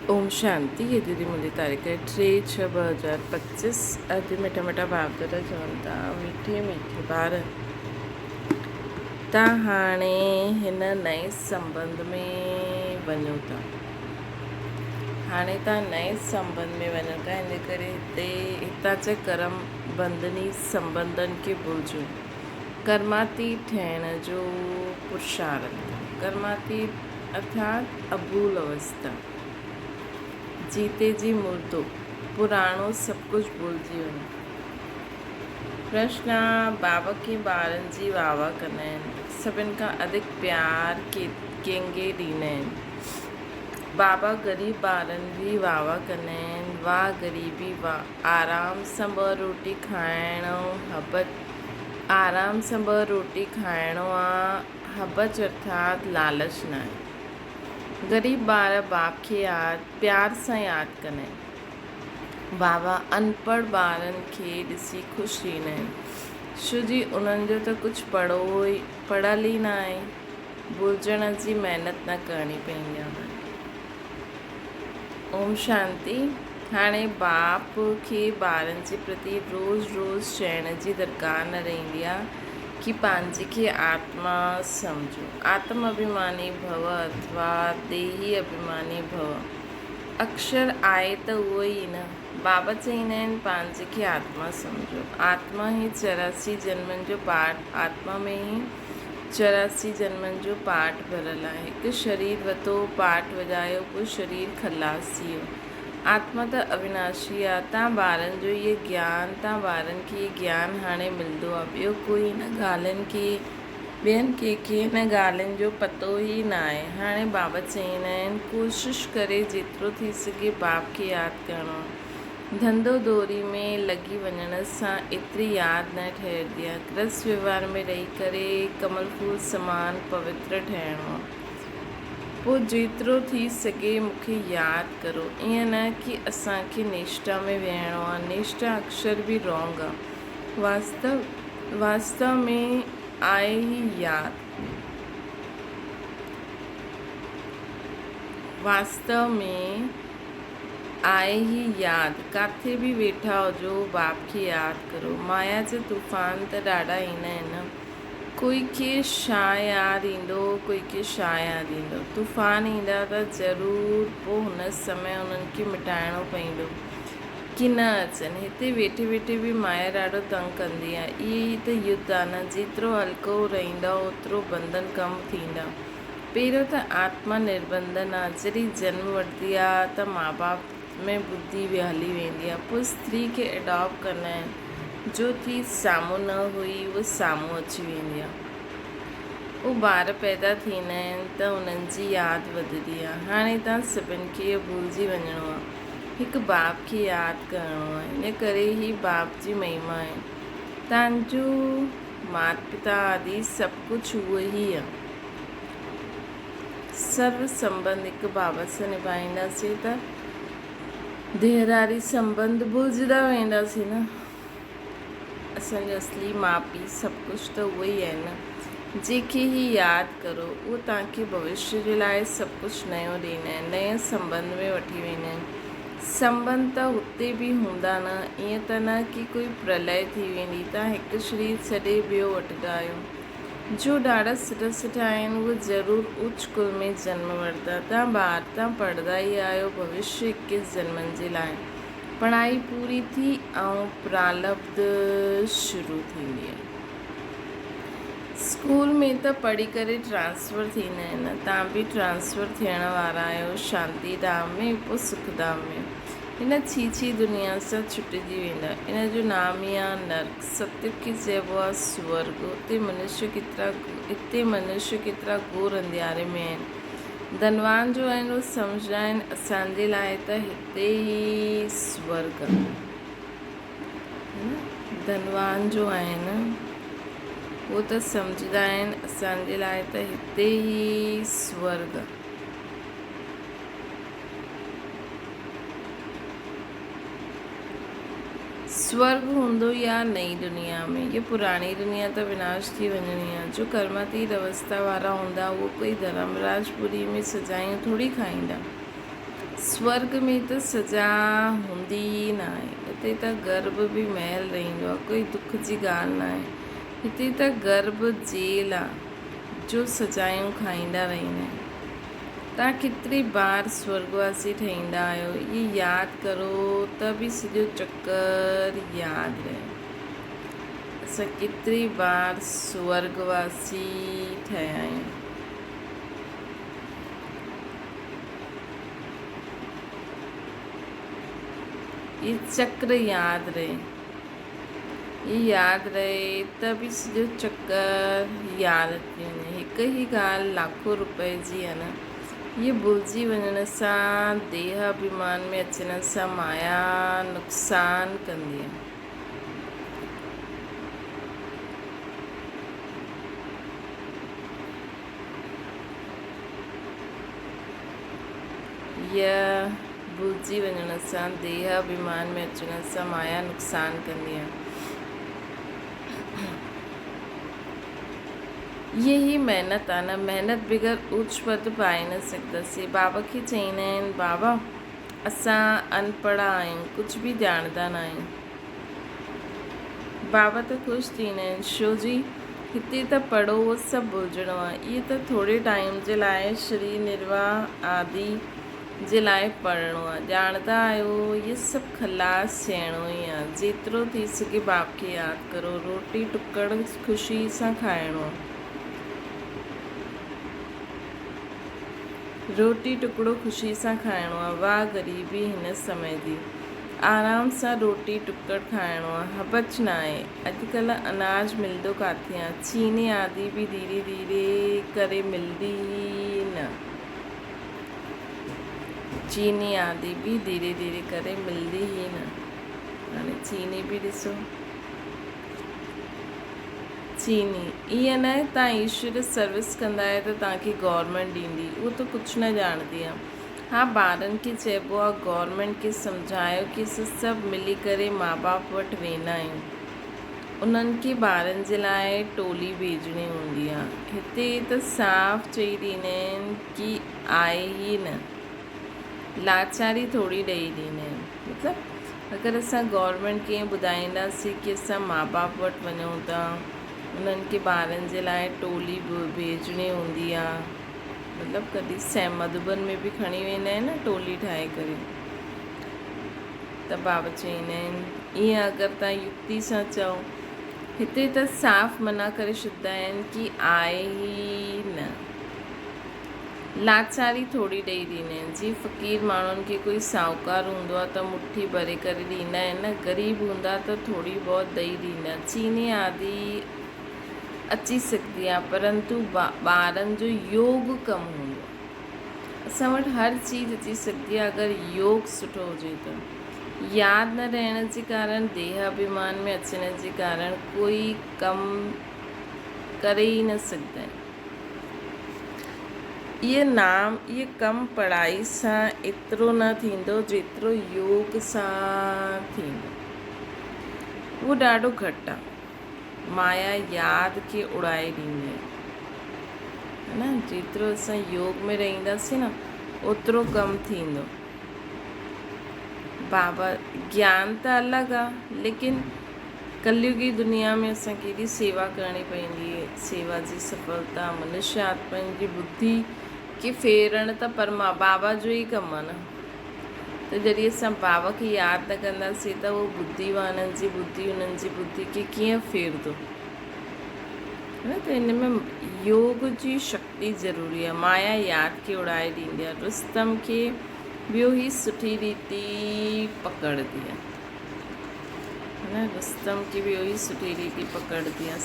ओम शांति। ये दीदी मुंहिंजी तारीख़ 3/6/2025। अॼु मिठा मिठा भाव दादा चवनि था मीठे मीठे ॿार तव्हां हाणे हिन नए संबंध में वञो था। हाणे तव्हां नए संबंध में वञो था, इन करे हितां जा कर्म बंधनी संबंधनि खे भुलिजो। कर्मातीत ठहिण जो पुरुषार्थ। कर्मातीत अर्थात अबूल अवस्था, जीते जी मुर्दो, पुराणो सभु कुझु भुलिजी वञो। प्रश्न: बाबा खे ॿारनि जी वाह वाह कंदा आहिनि, सभिनि खां अधिक प्यार कंहिंखे ॾींदा आहिनि। बाबा ग़रीब ॿारनि जी वाह वाह कंदा आहिनि, वाह ग़रीबी वाह। आराम सां ॿ रोटी खाइणो आराम सां ॿ रोटी खाइणो आहे, हबच अर्थात लालच न आहे। ग़रीब ॿार बाप खे प्यार सां यादि कंदा आहिनि। बाबा अनपढ़ ॿारनि खे ॾिसी ख़ुशि थींदा आहिनि, छो जी उन्हनि जो त कुझु पढ़ियल ई न आहे। भुलिजण जी महिनत न करणी पवंदी आहे। ओम शांति। हाणे बाप खे ॿारनि जे प्रति रोज़ चइण जी दरकार न रहंदी आहे कि पंहिंजे खे आत्मा सम्झो। आत्म अभिमानी भव अथवा देही अभिमानी भव। अक्षर आहे त उहो ई न। बाबा चवंदा आहिनि पंहिंजे खे आत्मा सम्झो। आत्मा ई 84 जन्मनि जो पाठ, आत्मा में ई 84 जन्मनि जो पाठ भरियलु आहे। हिकु शरीर वरितो, पाठ वॼायो, पोइ शरीर खलास थी वियो। आत्मा त अविनाशी आहे। तव्हां ॿारनि जो इहे ज्ञान, तव्हां ॿारनि खे इहे ज्ञान हाणे मिलंदो आहे। ॿियो कोई इन ॻाल्हियुनि खे ॿियनि कंहिंखे इन ॻाल्हियुनि जो पतो ई न आहे। हाणे बाबा चवंदा आहिनि कोशिशि करे जेतिरो थी सघे बाप खे यादि करिणो आहे। धंधो दौरी में लॻी वञण सां एतिरी यादि न ठहिरंदी आहे। गृहस्थ व्यवहार में रही करे कमल फूल समान पवित्र ठहिणो आहे। पोइ जेतिरो थी सघे मूंखे यादि करो। ईअं न कि असांखे निष्ठा में विहणो आहे। निष्ठा अक्षर बि रॉन्ग आहे। वास्तव में आहे ई यादि। वास्तव में आहे ई यादि। किथे बि वेठा हुजो, बाप खे यादि करो। माया जा तूफ़ान त ॾाढा ईंदा आहिनि। कोई खे छा यादि ईंदो, कोई खे छा यादि ईंदो। तूफ़ान ईंदा त ज़रूरु पोइ हुन समय उन्हनि खे मिटाइणो पवंदो कि न अचनि। हिते वेठे वेठे बि माया ॾाढो तंग कंदी आहे। इहे ई त युद्ध आहे न। जेतिरो हल्को रहंदा ओतिरो बंधन कम थींदा। पहिरियों त आत्मा निर्बंधन आहे। जॾहिं जन्म वठंदी आहे त माउ बाप में बुद्धि हली वेंदी आहे। पोइ स्त्री खे एडॉप्ट कंदा आहिनि। जो थी साम्हूं न हुई उहा साम्हूं अची वेंदी आहे। उहे ॿार पैदा थींदा आहिनि त उन्हनि जी यादि वधंदी आहे। हाणे तव्हां सभिनि खे इहो भुलिजी वञिणो आहे। हिकु बाप खे यादि करिणो आहे। इन करे ई बाप जी महिमा आहे। तव्हांजो माता पिता आदि सभु कुझु उहो ई आहे। सर्व संबंध हिकु बाबा सां निभाईंदासीं त देहरारी संबंध भुलिजंदा वेंदासीं न। असांजो असली माउ पीउ सभु कुझु त उहो ई आहे न। जंहिंखे ई यादि करो उहो तव्हांखे भविष्य जे लाइ सभु कुझु नयो ॾींदा आहिनि, नए संबंध में वठी वेंदा आहिनि। संबंध त हुते बि हूंदा न। ईअं त न कि कोई प्रलय थी वेंदी। तव्हां हिकु शरीर छॾे ॿियो वठंदा आहियो। जो ॾाढा सुठा आहिनि उहे ज़रूरु उच्च कुल में जन्म वठंदा। तव्हां पढ़ंदा ई आहियो भविष्य 21 जन्मनि जे लाइ। पढ़ाई पूरी थी ऐं प्रारब्ध शुरू थींदी आहे। स्कूल में त पढ़ी करे ट्रांसफ़र थींदा आहिनि। तव्हां बि ट्रांसफ़र थियण वारा आहियो, शांति धाम में, पोइ सुख धाम में। हिन छीछी दुनिया सां छुटिजी वेंदा। इन जो नाम ई आहे नर्क। सत्य खे चइबो आहे स्वर्ग। हिते मनुष्य केतिरा घोर अंधियारे में आहिनि। धनवान जो आहिनि उहे सम्झंदा आहिनि असांजे लाइ त हिते ई स्वर्ग आहे। धनवान जो आहिनि उहो त सम्झंदा आहिनि असांजे लाइ त हिते ई स्वर्ग आहे। स्वर्ग हूंदो या नई दुनिया में। ये पुरानी दुनिया त विनाश थी वञणी आहे। जो कर्मातीत अवस्था वारा हूंदा उहो कोई धर्मराजपुरी में सजायूं थोरी खाईंदा। स्वर्ग में त सज़ा हूंदी ई न आहे, हिते त गर्भ बि महल रहंदो आहे, कोई दुख जी ॻाल्हि न आहे। हिते त गर्भ जेल आहे जो सजायूं खाईंदा रहंदा आहिनि। तव्हां केतिरी बार स्वर्गवासी ठहींदा आहियो, इहे यादि करो त बि सॼो चकर यादि रहे। असां केतिरी बार स्वर्गवासी ठहिया आहियूं। ये चक्र यादि रहे, ये यादि रहे त बि सॼो चकर यादि अची वञे। हिकु ई ॻाल्हि लाखों रुपए जी आहे न, ये भुलिजी वञण सां, देह अभिमान में अचण सां माया नुक़सान कंदी आहे। यह भुलिजी वञण सां, देह अभिमान में अचण सां माया नुक़सान कंदी आहे। यही महिनत आहे न, महिनत बग़ैर उच्च पद पाए न सघंदासीं। बाबा खे चईंदा आहिनि, बाबा असां अनपढ़ आहियूं, कुझु बि ॼाणंदा न आहियूं। बाबा त ख़ुशि थींदा आहिनि, छो जी हिते त पढ़ो उहो सभु भुलिजणो आहे। इहे त थोरे टाइम जे लाइ शरीर निर्वाह आदि जे लाइ पढ़णो आहे। ॼाणंदा आहियो इहे सभु खलास थियणो ई आहे। जेतिरो थी सघे बाप खे यादि करो, रोटी टुकड़ ख़ुशी सां खाइणो आहे। रोटी टुकड़ो ख़ुशी सां खाइणो आहे। वाह ग़रीबी हिन समय जी, आराम सां रोटी टुकड़ खाइणो आहे, हबच न आहे। अॼुकल्ह अनाज मिलंदो किथे आहे, चीनी आदि बि धीरे धीरे करे मिलंदी न, चीनी आदि बि धीरे धीरे करे मिलंदी ई न। हाणे चीनी बि ॾिसो, चीनी ईअं न आहे तव्हां ईश्वर सर्विस कंदा आहियो त तव्हांखे गवर्नमेंट ॾींदी, उहो त कुझु न ॼाणंदी आहे। हा, ॿारनि खे चइबो आहे गवर्नमेंट खे सम्झायो कि असां सभु मिली करे माउ बाप वटि वेंदा आहियूं, उन्हनि खे ॿारनि जे लाइ टोली भेजणी हूंदी आहे। हिते त साफ़ चई ॾींदा आहिनि कि आहे ई न, लाचारी थोरी ॾेई ॾींदा आहिनि। मतिलबु अगरि असां गवर्नमेंट खे ॿुधाईंदासीं कि असां माउ बाप वटि वञूं था, उन्हनि खे ॿारनि जे लाइ टोली भेजणी हूंदी आहे, मतिलबु कॾहिं मधुबन में बि खणी वेंदा आहिनि न टोली ठाहे करे, त बाबा चवंदा आहिनि ईअं अगरि तव्हां युक्ति सां चओ, हिते त साफ़ मना करे छॾींदा आहिनि कि आहे ई न, लाचारी थोरी ॾेई ॾींदा आहिनि। जीअं फ़क़ीर माण्हुनि खे कोई साहूकार हूंदो आहे त मुट्ठी भरे करे ॾींदा आहिनि न, ग़रीब हूंदा त थोरी बहुत ॾेई ॾींदा। चीनी आदि अची सघंदी आहे, परंतु ॿारनि जो योग कमु हूंदो आहे। असां वटि हर चीज़ अची सघंदी आहे अगरि योग सुठो हुजे त। यादि न रहण जे कारण, देह अभिमान में अचण जे कारण कोई कमु करे ई न सघंदा आहिनि। इहे कमु पढ़ाई सां एतिरो न थींदो जेतिरो योग सां थींदो, उहो ॾाढो घटि आहे। माया यादि खे उड़ाए ॾींदी आहे, है न। जेतिरो असां योग में रहंदासीं न, ओतिरो कमु थींदो। बाबा ज्ञान त अलॻि आहे, लेकिन कलयुगी दुनिया में असांखे एॾी सेवा करणी पवंदी आहे। सेवा जी सफलता, मनुष्य आत्मा जी बुद्धि खे फेरण त बाबा जो ई कमु आहे न। त जॾहिं असां बाबा खे यादि न कंदासीं त उहो बुद्धिवाननि जी बुद्धि, उन्हनि जी बुद्धि खे कीअं फेरंदो, है न। त हिन में योग जी शक्ति ज़रूरी आहे। माया यादि खे उड़ाए ॾींदी आहे। रुस्तम खे ॿियो ई सुठी रीति पकड़ंदी आहे, है न। रुस्तम खे ॿियो ई सुठी रीति पकड़ंदी आहे।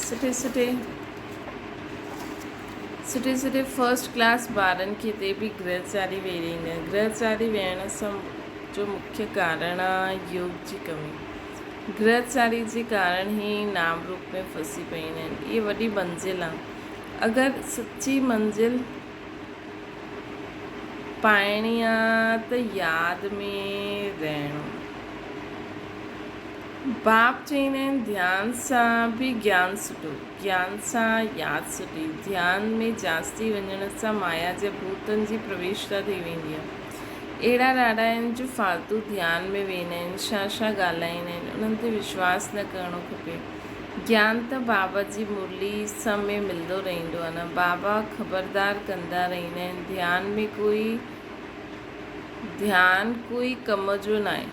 सुठे फर्स्ट क्लास ॿारनि खे हिते बि गृहचारी वेही रहंदा आहिनि। गृहचारी वेहण सां जो मुख्य कारण आहे योग जी कमी। गृहचारी जे कारण ई नाम रूप में फसी पवंदा आहिनि। इहे वॾी मंज़िल आहे। अगरि सची मंज़िल पाइणी आहे त यादि में रहणो। बाप चवंदा आहिनि ध्यान सां बि ज्ञान सुठो, ज्ञान सां यादि सुठी। ध्यान में जास्ती वञण सां माया जे भूतनि जी प्रवेशता थी वेंदी आहे। अहिड़ा ॾाढा आहिनि जो फालतू ध्यान में वेंदा आहिनि, छा ॻाल्हाईंदा आहिनि, उन्हनि ते विश्वास न करिणो खपे। ज्ञान त बाबा जी मुरली सब में मिलंदो रहंदो आहे न। बाबा ख़बरदार कंदा रहंदा आहिनि, ध्यान कोई कम जो न आहे।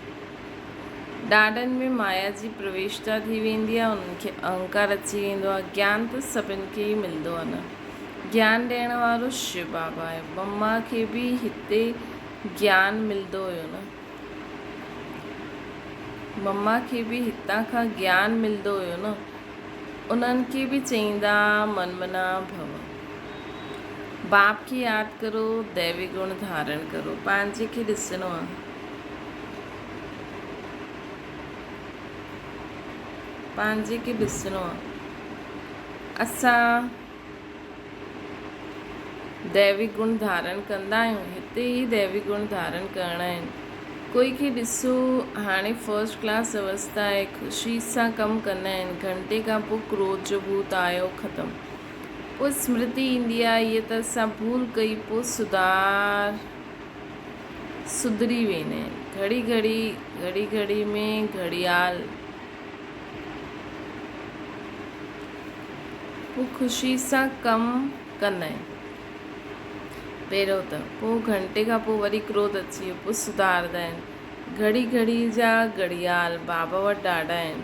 ॾाढनि में माया जी प्रवेशता थी वेंदी आहे, उन्हनि खे अहंकार अची वेंदो आहे। ज्ञान त सभिनि खे ई मिलंदो आहे न। ज्ञान ॾियण वारो शिव बाबा आहे। मम्मा खे बि हिते ज्ञान मिलंदो हुयो न। मम्मा खे बि हितां खां ज्ञान मिलंदो हुयो न। उन्हनि खे बि चईंदा मनमना भव। बाप खे यादि करो, दैवी गुण धारण करो। पंहिंजे खे ॾिसणो आहे, पंहिंजे खे ॾिसणो आहे। असां दैविक गुण धारण कंदा आहियूं, हिते ई दैविक गुण धारण करणा आहिनि। कोई खे ॾिसो, हाणे फर्स्ट क्लास अवस्था आहे, ख़ुशी सां कमु कंदा आहिनि, घंटे खां पोइ क्रोध जो भूत आयो, ख़तमु। पोइ स्मृति ईंदी आहे, हीअ त असां भूल कई, पोइ सुधरी वेंदा आहिनि। घड़ी घड़ी में घड़ियाल, पोइ ख़ुशी सां कमु कंदा आहिनि पहिरियों त, पोइ घंटे खां पोइ वरी क्रोध अची वियो, पोइ सुधारंदा आहिनि। घड़ी जा घड़ियाल बाबा वटि ॾाढा आहिनि।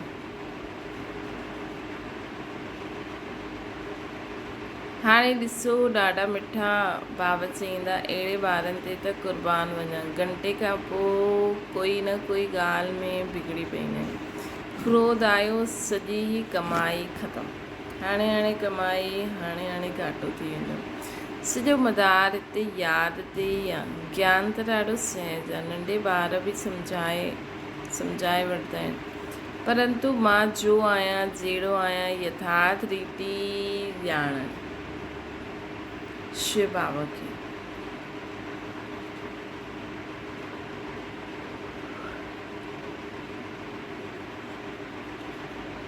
हाणे ॾिसो, ॾाढा मिठा बाबा चईंदा, अहिड़े ॿारनि ते त क़ुर्बान वञा। घंटे खां पोइ कोई न कोई ॻाल्हि में बिगड़ी पवंदा आहिनि। क्रोध आयो, सॼी ई कमाई ख़तमु। हाणे कमाई, हाणे घाटो थी वेंदो। सॼो मदार हिते यादि ते ई आहे। ज्ञान त ॾाढो सहज आहे, नंढे ॿार बि सम्झाए वठंदा आहिनि। परंतु मां जो आहियां, जहिड़ो आहियां, यथार्थ रीति ॼाण शिव बाबा खे।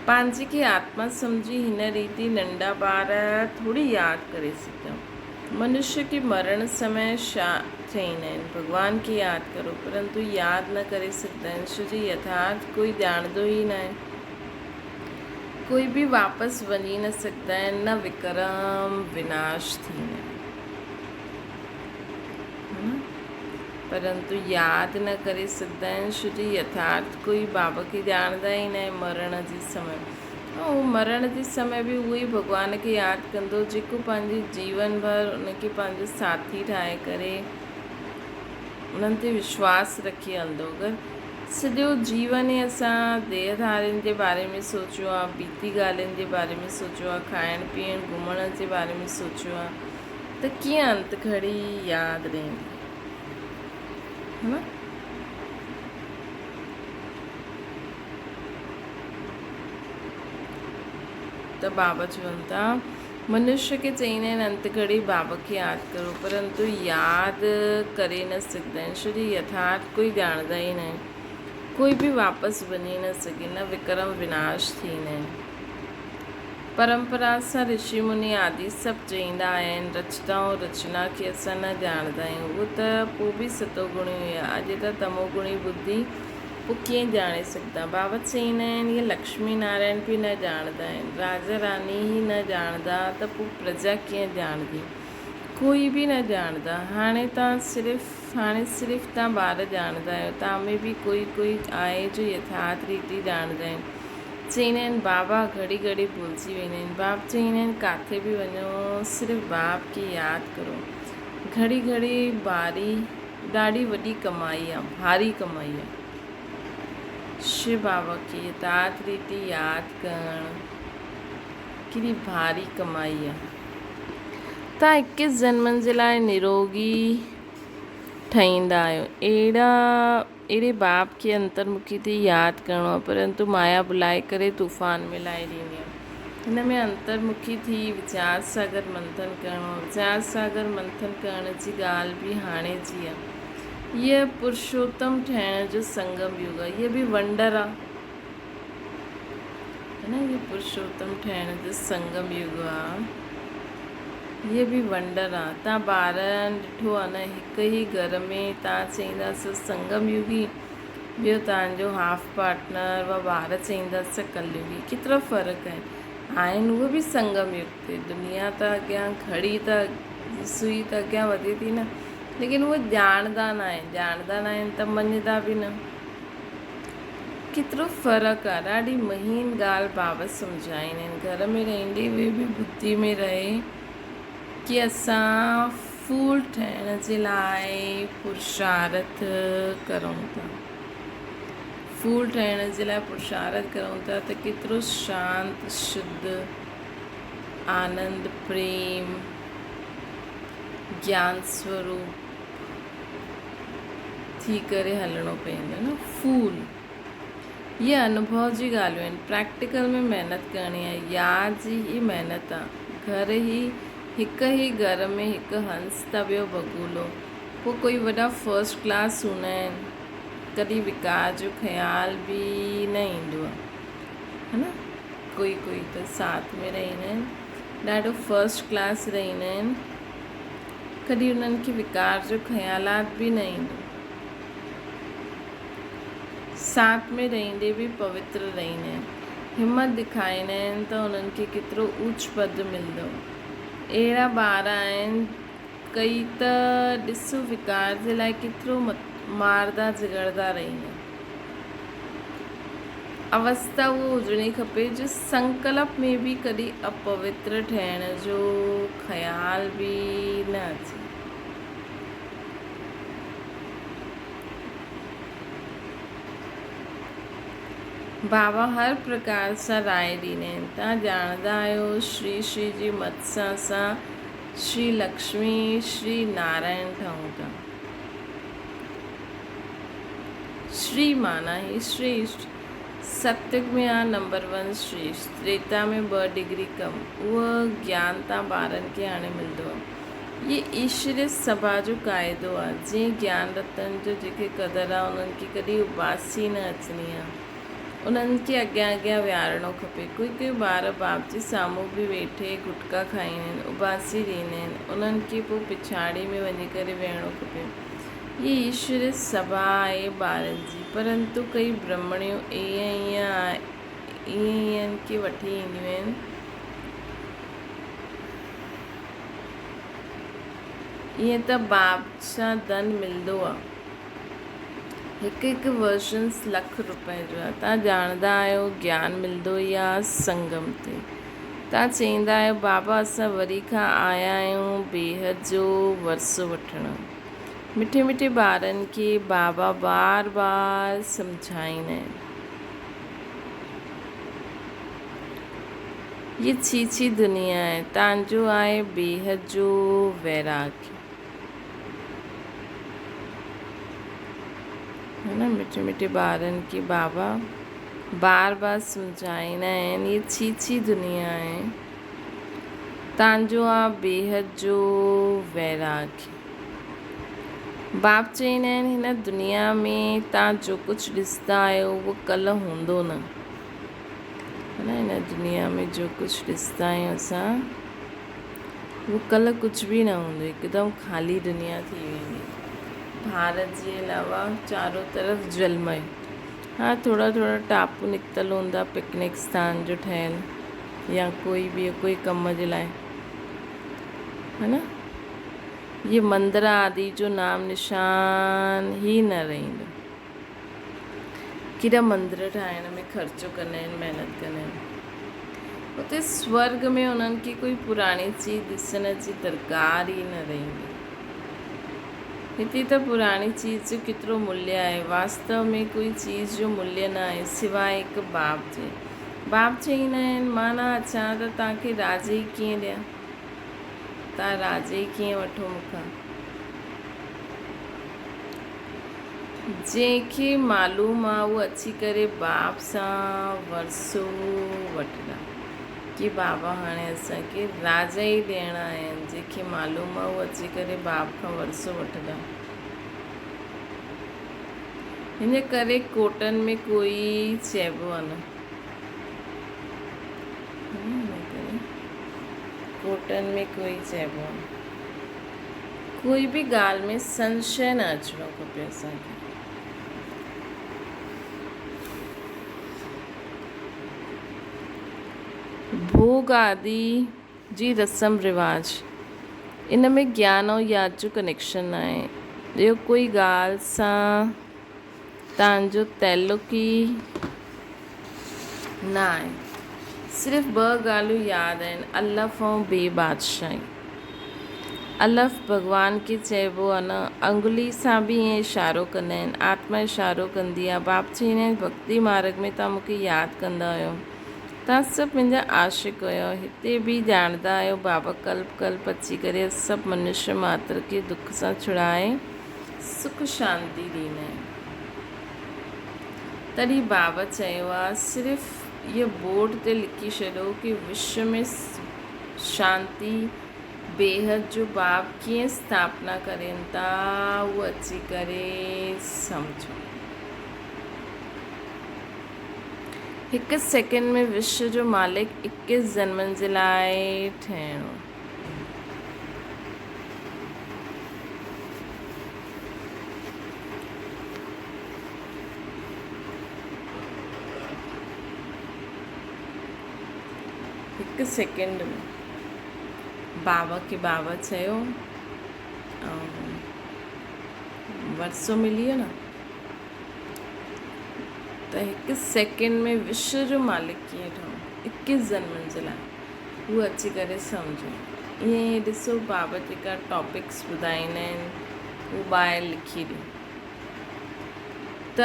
पंहिंजे खे आत्मा सम्झी हिन रीति नंढा ॿार थोरी यादि करे सघंदा। मनुष्य के मरण समय छा चईंदा आहिनि, भॻवान खे यादि करो, परंतु यादि न करे सघंदा आहिनि, छो जो यथार्थ कोई ॼाणंदो ई न आहे। कोई बि वापसि वञी न सघंदा आहिनि, न विक्रम विनाश थींदा आहिनि, परंतु यादि न करे सघंदा आहिनि, छो जो यथार्थ कोई बाबा खे ॼाणंदा ई न आहे। मरण जे समय, ऐं मरण जे समय बि उहो ई भॻवान खे यादि कंदो, जेको पंहिंजे जीवन भर उनखे पंहिंजो साथी ठाहे करे उन्हनि ते विश्वास रखी हलंदो। अगरि सॼो जीवन ई असां देहधारियुनि जे बारे में सोचियो आहे, बीती ॻाल्हियुनि जे बारे में सोचियो आहे, खाइण पीअण घुमण जे बारे में सोचियो आहे, त कीअं अंत घड़ी यादि रहंदी, है न? त बाबा चवनि था, मनुष्य खे चईंदा आहिनि अंत घड़ी बाबा खे यादि करो, परंतु यादि करे न सघंदा आहिनि, छो जो यथार्थ कोई ॼाणंदा ई न आहिनि। कोई बि वापसि वञी न सघे, न विक्रम विनाश थींदा आहिनि। परंपरा सां ऋषि मुनि आदि सभु चईंदा आहिनि, रचना ऐं रचना खे असां न ॼाणंदा आहियूं। उहो त पोइ बि सतोगुणी हुया, अॼु त तमोगुणी बुद्धि, पोइ कीअं ॼाणे सघंदा। बाबा चईंदा आहिनि, इहे लक्ष्मी नारायण बि न ॼाणंदा आहिनि, राजा रानी ई न ॼाणंदा, त पोइ प्रजा कीअं ॼाणंदी, कोई बि न ॼाणंदा। हाणे सिर्फ़ु तव्हां ॿार ॼाणंदा आहियो, तव्हां में बि कोई आहे जो यथार्थ रीति ॼाणंदा आहिनि। चईंदा आहिनि बाबा घड़ी भुलिजी वेंदा आहिनि। बाप चईंदा आहिनि, किथे बि वञो, सिर्फ़ु बाप खे यादि करो। घड़ी बारी ॾाढी वॾी कमाई आहे, भारी कमाई आहे। शिव बाबा खे यथार्थ रीति यादि करणु केॾी भारी कमाई आहे। तव्हां 21 जन्मनि जे लाइ निरोगी ठहींदा आहियो। अहिड़े बाप खे अंतर्मुखी थी यादि करिणो आहे, परंतु माया बुलाए करे तूफ़ान में लाहे ॾींदी आहे। हिन में अंतर्मुखी थी वीचार सागर मंथन करिणो आहे। वीचार सागर मंथन करण जी ॻाल्हि बि हाणे जी आहे। हीअ पुरुषोत्तम ठहिण जो संगम युग आहे। हीअ बि वंडर आहे, है न? हीअ पुरुषोत्तम ठहिण जो संगम युग आहे। ये बि वंडर आहे। तव्हां ॿारनि ॾिठो आहे न, हिकु ई घर में तव्हां चईंदासीं संगम युगी, ॿियो तव्हांजो हाफ पार्टनर व ॿार चईंदासीं कलयुगी। केतिरा फ़र्क़ु आहिनि उहे बि संगम युग ते। दुनिया त अॻियां घड़ी त सुई त अॻियां वधे थी न, लेकिन उहे ॼाणंदा न आहिनि त मञदा बि न। केतिरो फ़र्क़ु आहे। ॾाढी महीन ॻाल्हि बाबा सम्झाईंदा आहिनि। घर में रहंदे उहे बि बुद्धि में रहे कि असां फूल ठहिण जे लाइ पुरुषार्थ करूं था। फूल ठहिण जे लाइ पुरुषार्थ करूं था त केतिरो शांति, शुद्ध, आनंद, प्रेम, ज्ञान स्वरूप थी करे हलणो पवंदो न। फूल ये अनुभव जी ॻाल्हियूं आहिनि। प्रैक्टिकल में महिनत करणी आहे, यादि जी ही महिनत आहे। घर ही हिकु ई घर में हिकु हंस त ॿियो बगुलो। पोइ कोई वॾा फर्स्ट क्लास हूंदा आहिनि, कॾहिं विकास जो ख़्याल बि न ईंदो आहे, है न। कोई त साथ में रहंदा आहिनि, ॾाढो फर्स्ट क्लास रहंदा आहिनि, कॾहिं उन्हनि खे विकास जो ख़्यालात बि न ईंदो। साथ में रहंदे बि पवित्र रहंदा आहिनि, हिमत ॾेखारींदा आहिनि त उन्हनि खे केतिरो ऊच पद मिलंदो। अहिड़ा ॿार आहिनि कई त ॾिसो विकास जे लाइ केतिरो मारदा झगड़दा रहंदा आहिनि। अवस्था उहो हुजणी खपे जो संकल्प में बि कॾहिं अपवित्र ठहिण जो ख़्याल बि न अचे। बाबा हर प्रकार सां राय ॾींदा आहिनि। तव्हां ॼाणंदा आहियो श्री जी मत सां असां श्री लक्ष्मी श्री नारायण ठहूं था। श्री माना ही श्रेष्ठ। सत्युग में आहे नंबर 1 श्रेष्ठ, त्रेता में 2 डिग्री कम। उहो ज्ञान तव्हां ॿारनि खे हाणे मिलंदो आहे। ये ईश्वरीय सभा जो क़ाइदो आहे। जीअं ज्ञान रतन जो जेके क़दुरु आहे उन्हनि खे कॾहिं उबासी न अचणी आहे, उन्हनि खे अॻियां विहारणो खपे। कोई ॿार बाप जे साम्हूं बि वेठे गुटका खाईंदा आहिनि, उबासी ॾींदा आहिनि, उन्हनि खे पोइ पिछाड़ी में वञी करे वेहणो खपे। ये ईश्वरीय सभा आहे ॿारनि जी, परंतु कई ब्रह्मणियूं ईअं खे वठी ईंदियूं आहिनि। ईअं त बाप सां धन मिलंदो आहे, हिकु वर्षन्स लख रुपए जो आहे। तव्हां ॼाणंदा आहियो ज्ञान मिलंदो ई आहे संगम ते। तव्हां चईंदा आहियो बाबा असां वरी खां आया आहियूं बेहद जो वरसो वठणु। मिठे मिठे ॿारनि खे बाबा बार बार सम्झाईंदा आहिनि। ये छीछी दुनिया आहे, तव्हांजो आहे बेहद जो वैराग्य, है न। मिठे मिठे ॿारनि खे बाबा बार बार सम्झाईंदा आहिनि। ये छीछी दुनिया आहे, तव्हांजो आहे बेहद जो वैराग्य। बाप चईंदा आहिनि हिन दुनिया में तव्हां जो कुझु ॾिसंदा आहियो उहो कल्ह हूंदो न, है न। हिन दुनिया में जो कुझु ॾिसंदा आहियूं असां उहो कल्ह कुझु बि न हूंदो, हिकदमि ख़ाली दुनिया थी वेंदी। भारत जे अलावा चारों तरफ़ जलमय। हा, थोड़ा टापू निकितल हूंदा पिकनिक स्थान जो ठहियलु, या कोई कम जे लाइ, है न। ये मंदिर आदि जो नाम निशान ही न रहंदो। केॾा मंदिर ठाहिण में ख़र्चो कंदा आहिनि, महिनत कंदा आहिनि। उते स्वर्ग में उन्हनि खे कोई पुराणी चीज़ ॾिसण जी दरकार ई न रहंदी। हिते त पुराणी चीज़ जो केतिरो मूल्य आहे। वास्तव में कोई चीज़ जो मूल्य न आहे सिवाय हिकु बाप जे। बाप चईंदा आहिनि मां न अचां त तव्हांखे राजे कीअं ॾियां, तव्हां राजे कीअं वठो मूंखां। जंहिंखे मालूम आहे उहो अची करे बाप सां वरसो वठंदा कि बाबा हाणे असांखे राजा ई ॾियणा आहिनि। जंहिंखे मालूम आहे उहो अची करे बाप खां वरसो वठंदा। हिन करे कोटनि में कोई चइबो आहे न, कोट डाउटनि में कोई चइबो आहे कोई बि ॻाल्हि में संशय न अचिणो खपे असांखे। भोग आदि जी रस्म रिवाज इन में ज्ञान ऐं यादि जो कनेक्शन न आहे। ॿियो कोई ॻाल्हि सां तव्हांजो तैलुकी न आहे। सिर्फ़ु 2 ॻाल्हियूं यादि आहिनि, अलफ़ ऐं बेबादशाही। अलफ़ भॻवान खे चइबो आहे न, अंगुली सां बि ईअं इशारो कंदा आहिनि, आत्मा इशारो कंदी आहे। बाप चईंदा आहिनि भक्ति मार्ग में तव्हां मूंखे यादि कंदा आहियो, तव्हां सभु मुंहिंजा आशिक़ हुयो। हिते बि ॼाणंदा आहियो बाबा कल्प कल्प अची करे सभु मनुष्य मात्र खे दुख सां छुड़ाए सुख शांति ॾींदा आहिनि। तॾहिं बाबा चयो आहे सिर्फ़ु इहो बोर्ड ते लिखी छॾो कि विश्व में शांति बेहद जो बाप कीअं स्थापना करनि था, उहो अची करे सम्झो। 1 सेकेंड में विश्व जो मालिक 21 जन्मनि जे लाइ ठहिणो। हिकु सेकेंड में बाबा खे बाबा चयो ऐं वरसो मिली वियो न, त 1 सेकेंड में विश्व जो मालिक कीअं ठहूं 21 जन्मनि जे लाइ, उहो अची करे सम्झो। ईअं ॾिसो बाबा जेका टॉपिक्स ॿुधाईंदा आहिनि उहो ॿाहिरि लिखी ॾियो। त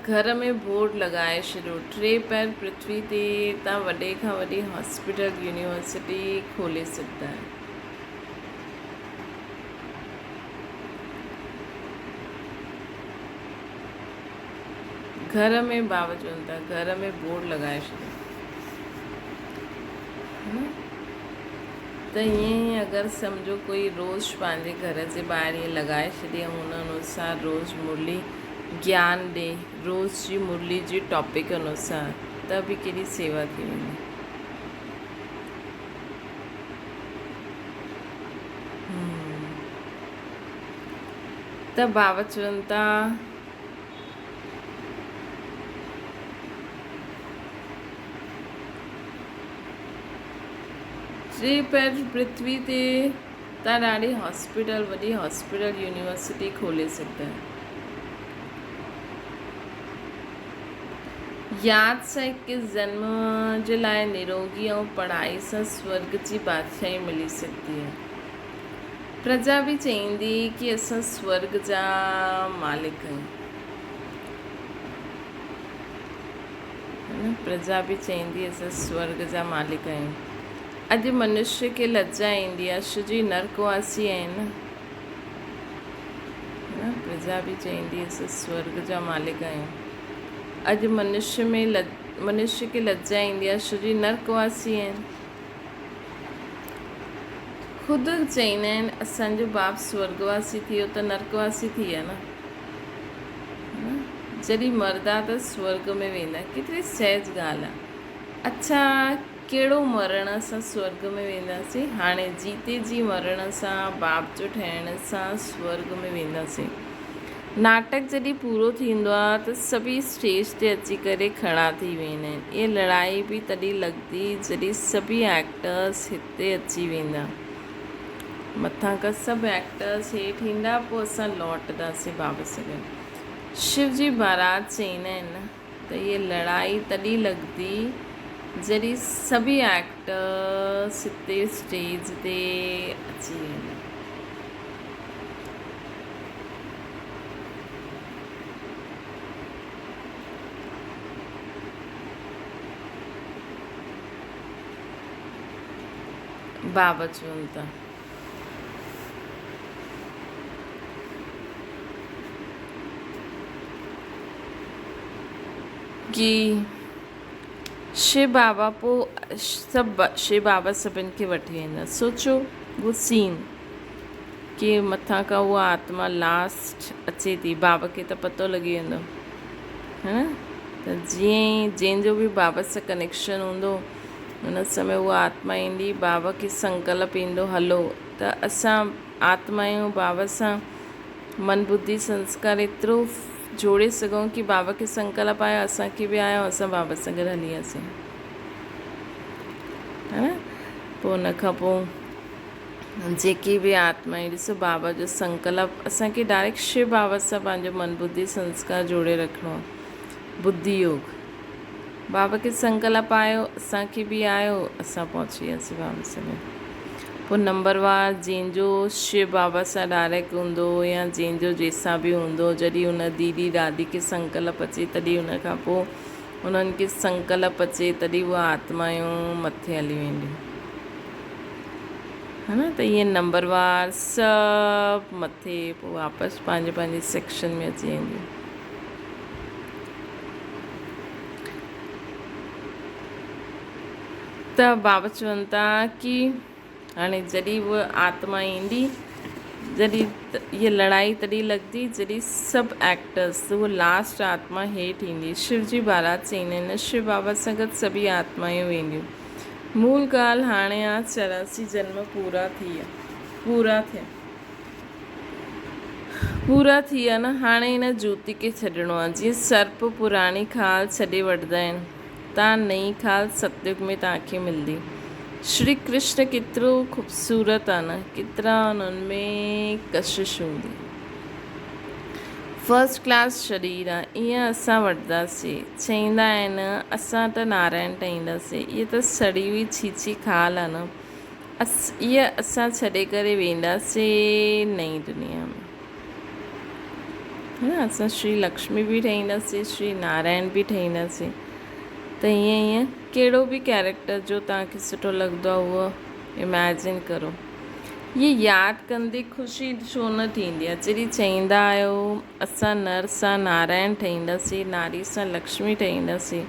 घर में बोर्ड लॻाए छॾियो, 3 पैर पृथ्वी ते तव्हां वॾे खां वॾी हॉस्पिटल यूनिवर्सिटी खोले सघंदा आहियो। घर में बाबा चवनि था घर में बोर्ड लॻाए छॾियो, त ईअं ई अगरि सम्झो कोई रोज़ु पंहिंजे घर जे ॿाहिरि ईअं लॻाए छॾे ऐं हुन अनुसार रोज़ु मुरली ज्ञान ॾे, रोज़ जी मुरली जी टॉपिक अनुसार, त बि केॾी सेवा थी वेंदी। त बाबा चवनि था टे पैर पृथ्वी ते तव्हां ॾाढी हॉस्पिटल वॾी हॉस्पिटल यूनिवर्सिटी खोले सघंदा आहियो। यादि सां 21 जन्म जे लाइ निरोगी ऐं पढ़ाई सां स्वर्ग जी बादशाही मिली सघंदी आहे। प्रजा बि चईंदी कि असां स्वर्ग जा मालिक आहियूं, प्रजा बि चईंदी असां स्वर्ग जा मालिक आहियूं। अॼु मनुष्य खे लज्जा ईंदी आहे छो जो नरकवासी आहिनि न, प्रजा बि चईंदी असां स्वर्ग जा मालिक आहियूं। अॼु मनुष्य खे लज्जा ईंदी आहे छो जो नरकवासी आहिनि। ख़ुदि चईंदा आहिनि असांजो बाप स्वर्गवासी थी वियो त नरकवासी थी विया न, जॾहिं मरदा त स्वर्ग में वेंदा, केतिरी सहज ॻाल्हि आहे। अच्छा कहिड़ो मरण सां स्वर्ग में वेंदासीं? हाणे जीते जी मरण सां बाप जो ठहिण सां स्वर्ग में वेंदासीं। नाटक जॾहिं पूरो थींदो आहे त सभई स्टेज ते अची करे खड़ा थी वेंदा आहिनि। इहा लड़ाई बि तॾहिं लॻंदी जॾहिं सभई एक्टर्स हिते अची वेंदा, मथां खां सभु एक्टर्स हेठि ईंदा, पोइ असां लौटंदासीं बाबा सां गॾु। शिव जी महाराज चईंदा आहिनि न त इहा लड़ाई तॾहिं लॻंदी जॾहिं सभई एक्टर्स हिते स्टेज ते अची वेंदा। बाबा चवनि था कि शिव बाबा पोइ शिव बाबा सभिनि खे वठी वेंदा। सोचो वो सीन कि मथां खां उहा आत्मा लास्ट अचे थी, बाबा खे त पतो लॻी वेंदो है न, त जीअं ई जंहिंजो बि बाबा सां कनेक्शन हूंदो हुन समय उहा आत्मा ईंदी, बाबा खे संकल्प ईंदो हलो, त असां आत्मा आहियूं बाबा सां मन बुद्धि संस्कार एतिरो जोड़े सघूं कि बाबा खे संकल्प आयो, असांखे बि आयो, असां बाबा सां गॾु हली वियासीं, है न। पोइ हुन खां पोइ जेकी बि आत्मा आहे, ॾिसो बाबा जो संकल्प असांखे डायरेक्ट शिव बाबा सां पंहिंजो मन बुद्धि संस्कार जोड़े रखिणो आहे, बुद्धि योग। बाबा खे संकल्प आयो, असांखे बि आयो, असां पहुची वियासीं बाबा सां गॾु। पोइ नंबरवार जंहिंजो शिव बाबा सां डायरेक्ट हूंदो या जंहिंजो जंहिंसां बि हूंदो, जॾहिं हुन दीदी दादी खे संकल्प अचे तॾहिं हुन खां पोइ उन्हनि खे संकल्प अचे तॾहिं उहा आत्मायूं मथे हली वेंदियूं, है न। त ईअं नंबरवार सभु मथे पोइ वापसि पंहिंजे पंहिंजे सेक्शन में अची वेंदियूं। त बाबा चवनि था कि हाणे जॾहिं उहा आत्मा ईंदी, जॾहिं इहा लड़ाई तॾहिं लॻंदी जॾहिं सभु एक्टर्स, उहा लास्ट आत्मा हेठि ईंदी। शिव जी बारात चईंदा आहिनि, शिव बाबा सां गॾु सभी आत्मायूं वेंदियूं। मूल ॻाल्हि हाणे आहे 84 जन्म पूरा थिया न। हाणे हिन ज्योति खे छॾिणो आहे। जीअं सर्प पुराणी खाल छॾे वठंदा आहिनि, तव्हां नई खाल सतयुग में तव्हांखे मिलंदी। श्री कृष्ण केतिरो ख़ूबसूरत आहे न, केतिरा उन्हनि में कशिश हूंदी। फर्स्ट क्लास शरीर आहे, ईअं असां वठंदासीं। चईंदा आहिनि असां त नारायण ठाहींदासीं, इहा त सड़ी हुई छीछी खाल आहे न, इहा असां छॾे करे वेंदासीं नई दुनिया में, है न। असां श्री लक्ष्मी बि ठाहींदासीं, श्री नारायण बि ठाहींदासीं। त ईअं कहिड़ो बि कैरेक्टर जो तव्हांखे सुठो लॻंदो आहे उहो इमेजिन करो। ये यादि कंदे ख़ुशी छो न थींदी आहे। जॾहिं चईंदा आहियो असां नर सां नारायण ठाहींदासीं, नारी सां लक्ष्मी ठाहींदासीं,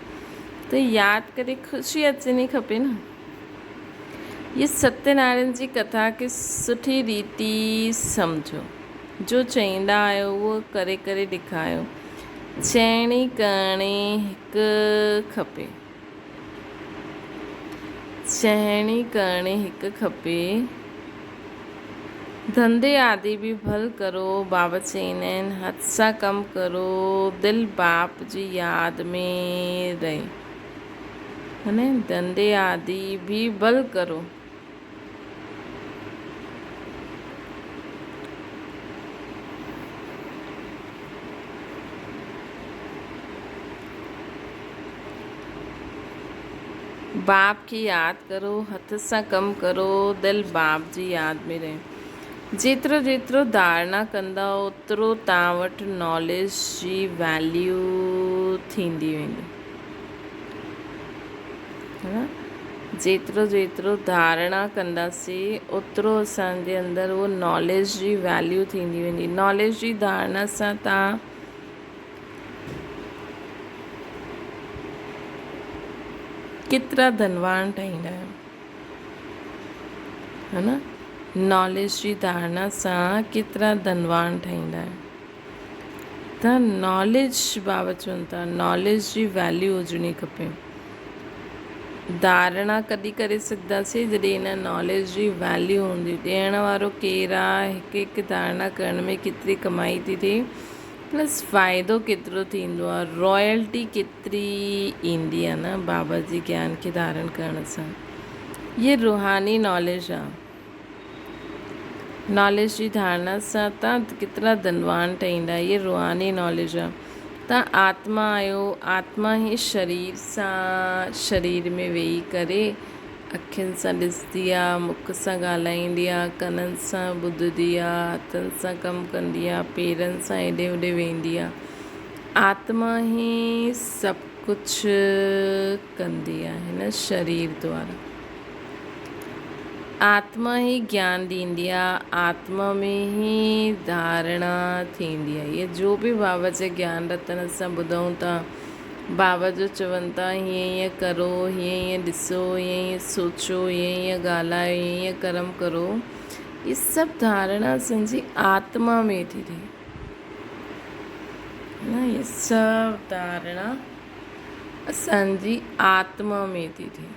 त यादि करे ख़ुशी अचणी खपे न। ये सत्यनारायण जी कथा खे सुठी रीति सम्झो, जो चईंदा आहियो उहो करे करे ॾेखारियो। चइणी करणी हिकु खपे, धंधे आदि बि भल करो। बाबा चईंदा आहिनि हथ सां कमु करो, दिलि बाप जी यादि में रहे, है न। धंधे आदि बि भल करो। बाप की यादि करो, हथ सां कमु करो, दिलि बाप जी यादि में रहे। जेतिरो जेतिरो धारणा कंदा ओतिरो तव्हां वटि नॉलेज जी वैल्यू थींदी वेंदी, है न। जेतिरो जेतिरो धारणा कंदासीं ओतिरो असांजे अंदरि उहो नॉलेज जी वैल्यू थींदी वेंदी। नॉलेज जी धारणा सां तव्हां केतिरा धनवान ठाहींदा आहियो, है न। नॉलेज जी धारणा सां केतिरा धनवान ठाहींदा आहियो। त नॉलेज बाबा चवनि था नॉलेज जी वैल्यू हुजणी खपे। धारणा कॾहिं करे सघंदासीं जॾहिं हिन नॉलेज जी वैल्यू हूंदी। ॾियण वारो केरु आहे, हिकु हिकु धारणा करण में केतिरी कमाई थी थिए, प्लस फ़ाइदो केतिरो थींदो आहे, रॉयल्टी केतिरी ईंदी आहे न बाबा जी ज्ञान खे धारण करण सां। ये रूहानी नॉलेज आहे। नॉलेज जी धारणा सां तव्हां केतिरा धनवान ठहींदा, ये रूहानी नॉलेज आहे। तव्हां आत्मा आहियो, आत्मा ई शरीर में वेही करे अखियुनि सां ॾिसंदी आहे, मुख सां ॻाल्हाईंदी आहे, कननि सां ॿुधंदी आहे, हथनि सां कमु कंदी आहे, पेरनि सां हेॾे होॾे वेंदी आहे। आत्मा ई सभु कुझु कंदी आहे हिन शरीर द्वारा। आत्मा ई ज्ञान ॾींदी आहे, आत्मा में ई धारणा थींदी आहे। इहे जो बि बाबा जे ज्ञान रतन सां ॿुधूं था, बाबा जो चवनि था हीअं हीअं करो, हीअं हीअं ॾिसो, हीअं हीअं सोचो, हीअं हीअं ॻाल्हायो, हीअं हीअं कर्म करो, इहे सभु धारणा असांजी आत्मा में थी थिए न। इहे सभु धारणा असांजी आत्मा में थी थिए।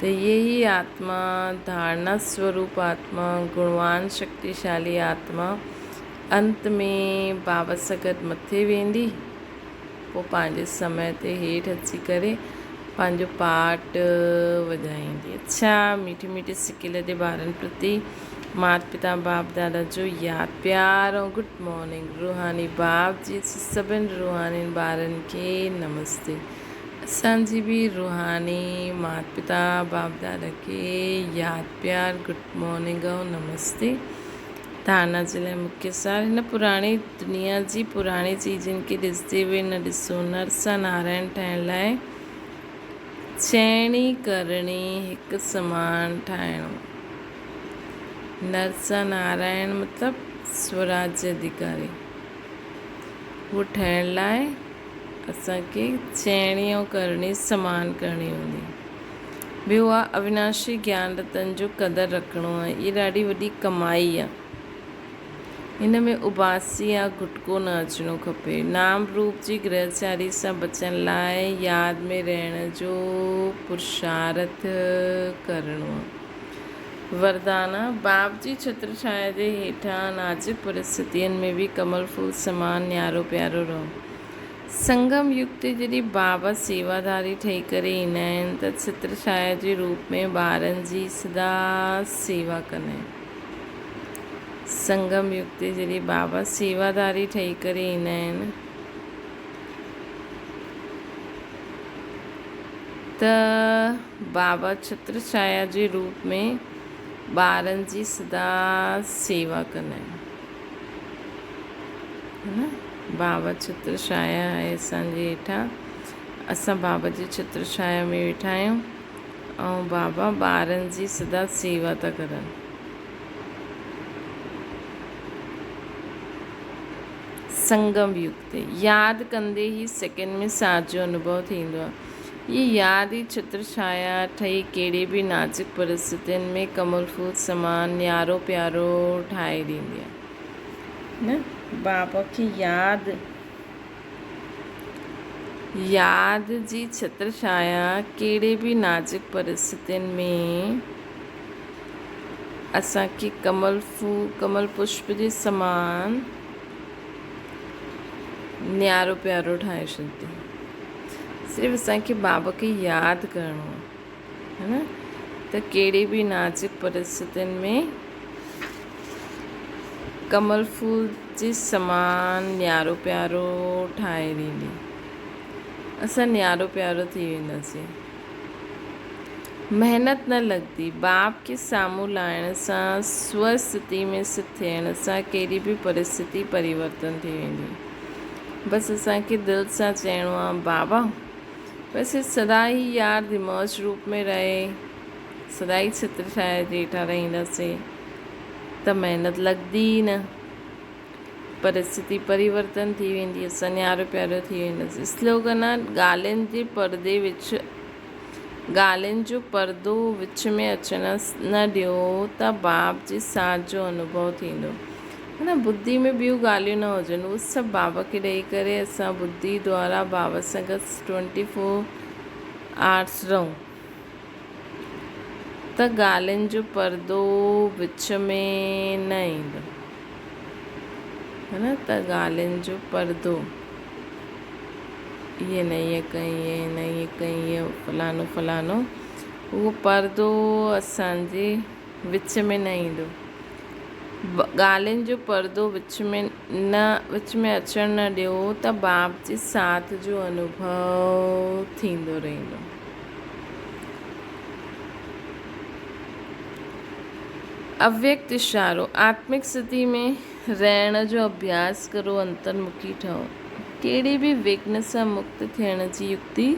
तो यही आत्मा, धारणा स्वरूप आत्मा, गुणवान शक्तिशाली आत्मा अंत में बाबा सां गॾु मथे वेंदी, पोइ पंहिंजे समय ते हेठि अची करे पंहिंजो पाठ वॼाईंदी। अच्छा, मीठी मीठी सिकिल जे ॿारनि प्रति माता पिता बाप दादा जो यादि प्यार ऐं गुड मॉर्निंग। रूहानी बाप जी सभिनि रूहानी ॿारनि खे नमस्ते। असांजी बि रूहानी माता पिता बाप दादा खे यादि प्यार गुड मॉर्निंग ऐं नमस्ते। धारणा जे लाइ मुख्य सार, हिन पुराणी दुनिया जी पुराणी चीजनि खे ॾिसंदे हुए न ॾिसो। नर सां नारायण ठहिण लाइ चइणी करणी हिकु समान ठाहिणो। नर सां नारायण मतिलबु स्वराज्य अधिकारी, उहो ठहिण लाइ असांखे चइणी ऐं करणी समान करणी हूंदी। ॿियो आहे अविनाशी ज्ञान रतन जो क़दुरु रखिणो आहे। इहा ॾाढी वॾी कमाई आहे। हिन में उबासी या घुटको न अचिणो खपे। नाम रूप जी ग्रहचारी सां बचण लाइ यादि में रहण जो पुरुषार्थ करिणो आहे। वरदाना, बाप जी छत्र छाया जे हेठां नाज़ुक परिस्थितियुनि में बि कमल फूल समान न्यारो प्यारो रहो। संगम युग ते जॾहिं बाबा सेवाधारी ठही करे ईंदा आहिनि त छत्र छाया जे रूप में ॿारनि जी सदा सेवा कंदा आहिनि। संगम युग ते जॾहिं बाबा सेवाधारी ठही करे ईंदा आहिनि त बाबा छत्र छाया जे रूप में ॿारनि जी सदा सेवा कंदा आहिनि, है न। बाबा छत्र छाया आहे असांजे हेठां, असां बाबा जी छत्र छाया में वेठा आहियूं ऐं बाबा ॿारनि जी सदा सेवा था करनि। संगम युग ते यादि कंदे ई सेकेंड में साथ जो अनुभव थींदो आहे। ये यादि ई छत्र छाया ठही कहिड़े बि नाज़ुक परिस्थितियुनि में कमल फूल समान न्यारो प्यारो ठाहे ॾींदी आहे न। बाबा खे यादि जी छत्र छाया कहिड़े बि नाज़ुक परिस्थितियुनि में असांखे कमल पुष्प जे समान न्यारो प्यारो ठाहे छॾंदी। सिर्फ़ु असांखे बाबा खे यादि करिणो आहे, है न। त कहिड़े बि नाज़ुक परिस्थितियुनि में कमल फूल जे समान न्यारो प्यारो ठाहे ॾींदी। असां न्यारो प्यारो थी वेंदासीं। महिनत न लॻंदी। बाप खे साम्हूं लाइण सां, स्वस्थिति में स्थित थियण सां कहिड़ी बि परिस्थिति परिवर्तन थी वेंदी। बसि असांखे दिलि सां चइणो आहे, बाबा वैसे सदा ई यार दिमौज रूप में रहे, सदा ई छत्र छाया जे हेठां रहंदासीं त महिनत लॻंदी ई न, परिस्थिति परिवर्तन थी वेंदी, असां न्यारो प्यारो थी वेंदासीं। स्लोगन आहे, ॻाल्हियुनि जो पर्दो विच में अचणु न ॾियो त बाप जे साथ जो अनुभव थींदो, है न। बुद्धि में ॿियूं ॻाल्हियूं न हुजनि, उहे सभु बाबा खे ॾेई करे असां बुद्धि द्वारा बाबा सां गॾु 24 आवर्स रहूं त ॻाल्हियुनि जो पर्दो विच में न ईंदो, है न। त ॻाल्हियुनि जो पर्दो, इहे न ईअं कई, न ईअं कई, फलानो फलानो, उहो पर्दो असांजे विच में न ईंदो। ॻाल्हियुनि जो पर्दो विच में अचणु न ॾियो त बाप जे साथ जो अनुभव थींदो रहंदो। अव्यक्त इशारो, आत्मिक स्थिति में रहण जो अभ्यास करो, अंतर्मुखी ठहो। कहिड़ी बि विघ्न सां मुक्त थियण जी युक्ति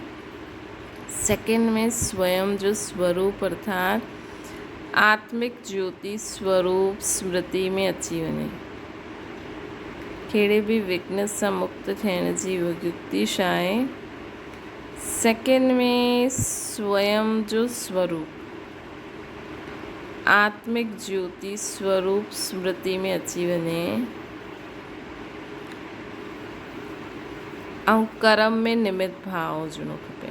सेकेंड में स्वयं जो स्वरूप अर्थात आत्मिक ज्योति स्वरूप स्मृति में अची वञे। कहिड़े बि विघ्न सां मुक्त थियण जी युक्ति छा आहे? सेकेंड में स्वयं जो स्वरूप आत्मिक ज्योति स्वरूप स्मृति में अची वञे ऐं कर्म में निमित भाव हुजणो खपे।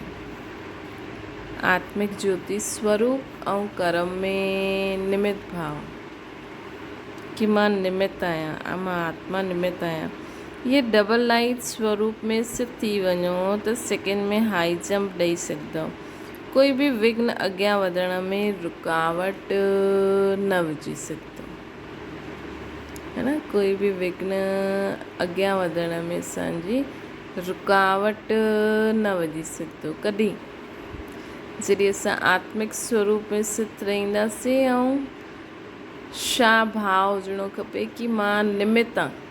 आत्मिक ज्योति स्वरूप ऐं कर्म में निमित भाव कि मां निमित आहियां, मां आत्मा निमित आहियां। ये डबल लाइट स्वरूप में स्थित थी वञो त सेकेंड में हाई जंप ॾेई सघंदव। कोई बि विघ्न अॻियां वधण में रुकावट न विझी सघंदो, है न। कोई बि विघ्न अॻियां वधण में असांजी रुकावट न विझी सघंदो कॾहिं, जॾहिं असां आत्मिक स्वरूप में स्थित रहंदासीं। ऐं छा भाव हुजिणो खपे कि मां निमित आहियां,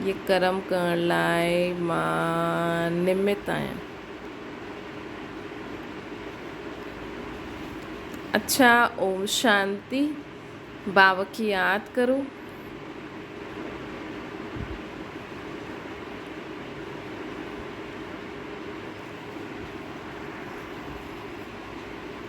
ये कर्म करण लाइ मां निमित आहियां। अच्छा, ओम शांति। बाबा की याद करो।